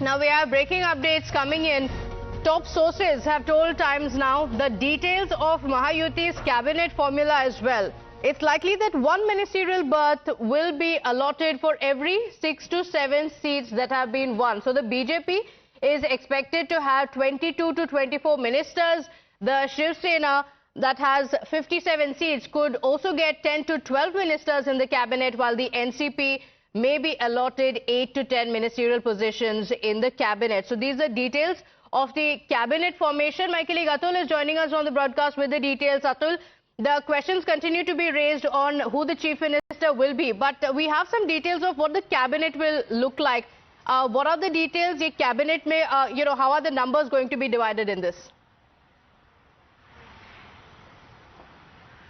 Now we have breaking updates coming in. Top sources have told Times Now the details of Mahayuti's cabinet formula as well. It's likely that one ministerial berth will be allotted for every 6 to 7 seats that have been won. So the BJP is expected to have 22 to 24 ministers. The Shiv Sena that has 57 seats could also get 10 to 12 ministers in the cabinet, while the NCP may be allotted 8 to 10 ministerial positions in the cabinet. So these are details of the cabinet formation. My colleague Atul is joining us on the broadcast with the details. Atul, the questions continue to be raised on who the chief minister will be, but we have some details of what the cabinet will look like. What are the details? The cabinet may, how are the numbers going to be divided in this?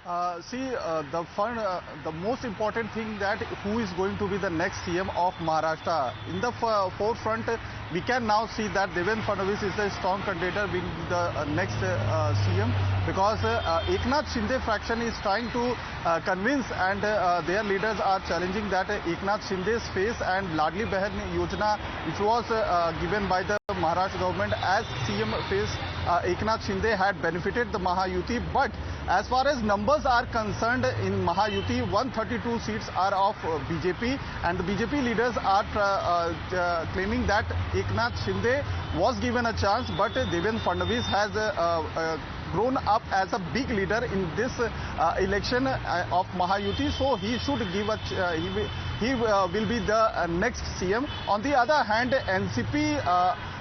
The most important thing that who is going to be the next CM of Maharashtra. In the forefront, we can now see that Devendra Fadnavis is a strong contender being the next CM, because Eknath Shinde fraction is trying to convince, and their leaders are challenging that Eknath Shinde's face and Ladli Behan Yojana, which was given by the Maharashtra government as CM face, Eknath Shinde had benefited the Mahayuti. But as far as numbers are concerned, in Mahayuti, 132 seats are of BJP, and the BJP leaders are claiming that Eknath Shinde was given a chance, but Devendra Fadnavis has grown up as a big leader in this election of Mahayuti, so he should give a he will be the next CM. On the other hand, NCP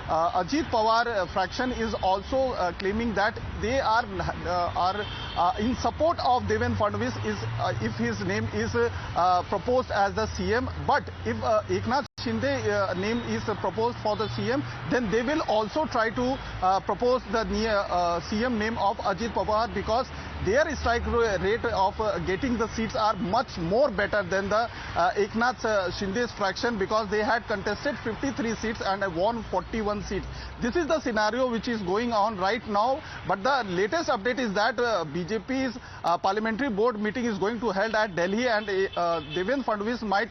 Ajit Pawar fraction is also claiming that they are in support of Devendra Fadnavis if his name is proposed as the CM. But if Eknath Shinde name is proposed for the CM, then they will also try to propose the CM name of Ajit Pawar, because their strike rate of getting the seats are much more better than the Eknath Shinde's fraction, because they had contested 53 seats and won 41 seats. This is the scenario which is going on right now. But the latest update is that BJP's parliamentary board meeting is going to held at Delhi, and Devendra Fadnavis might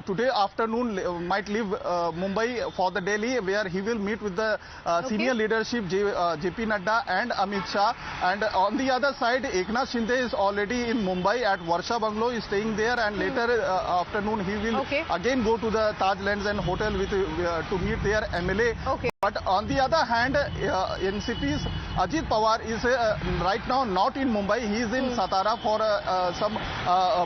today afternoon might leave Mumbai for the Delhi, where he will meet with the senior leadership JP Nadda and Amit Shah. And on the other side, Eknath Shinde is already in Mumbai at Varsha Bungalow, is staying there, and later afternoon he will again go to the Taj Lands and Hotel with to meet their MLA. But on the other hand, NCP's Ajit Pawar is right now not in Mumbai. He is in Satara for some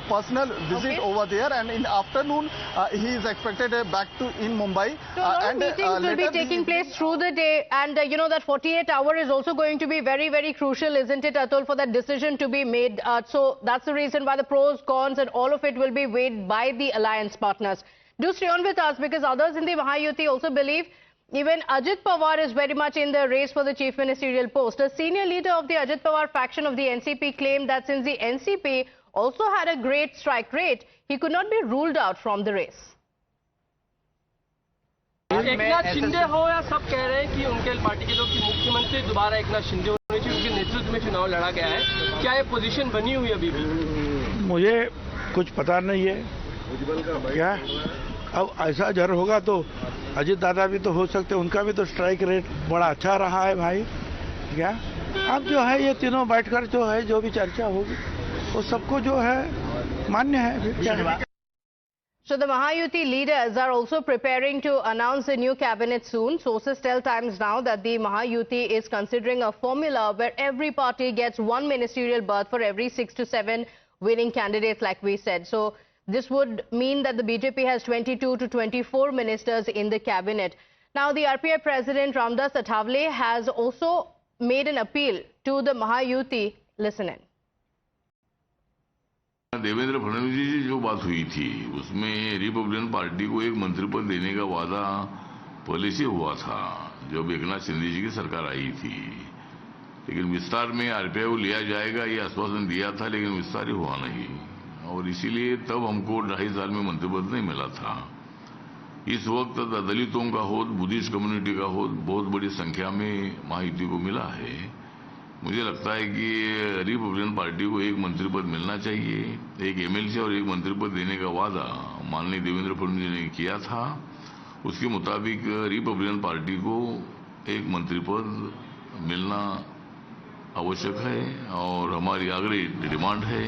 personal visit over there, and in afternoon he is expected back to in Mumbai. So a lot of meetings will be taking place through the day, and that 48 hour is also going to be very, very crucial, isn't it, Atul, for that decision to be made? So that's the reason why the pros, cons and all of it will be weighed by the alliance partners. Do stay on with us, because others in the Mahayuti also believe even Ajit Pawar is very much in the race for the chief ministerial post. A senior leader of the Ajit Pawar faction of the NCP claimed that since the NCP also had a great strike rate, he could not be ruled out from the race. Eknath Shinde हो या सब कह रहे हैं कि उनके party के लोग कि मुख्यमंत्री दोबारा एकनाथ शिंदे होने चाहिए, उनके नेतृत्व में चुनाव लड़ा गया है। क्या ये पोजीशन बनी हुई अभी भी? मुझे कुछ पता नहीं है क्या। अब ऐसा जर होगा तो अजीत दादा भी तो हो सकते, उनका भी तो स्ट्राइक रेट बड़ा अच्छा रहा है भाई। क्या अब जो है ये तीनों बैठकर जो है जो भी चर्चा होगी वो सबको जो है मान्य है। So the Mahayuti leaders are also preparing to announce a new cabinet soon. Sources tell Times Now that the Mahayuti is considering a formula where every party gets one ministerial berth for every 6 to 7 winning candidates, like we said. So this would mean that the BJP has 22 to 24 ministers in the cabinet. Now, the RPI president Ramdas Athavale has also made an appeal to the Mahayuti. Listen in. Devendra Fadnavis जी की जो बात हुई थी उसमें Republican party को एक मंत्री पद देने का वादा पहले से हुआ था जब एकनाथ शिंदे जी की सरकार आई थी, लेकिन विस्तार में आरपीआई को लिया जाएगा ये आश्वासन दिया था, लेकिन विस्तार हुआ नहीं, और इसीलिए तब हमको 2.5 साल में मंत्री पद नहीं मिला था। इस वक्त दलितों का हो, बुद्धिस्ट कम्युनिटी का हो, बहुत बड़ी संख्या में महायुति को मिला है। मुझे लगता है कि रिपब्लिकन पार्टी को एक मंत्री पद मिलना चाहिए, एक एमएलसी और एक मंत्री पद देने का वादा माननीय देवेंद्र फडणवीस जी ने किया था, उसके मुताबिक रिपब्लिकन पार्टी को एक मंत्री पद मिलना आवश्यक है और हमारी आग्रही डिमांड है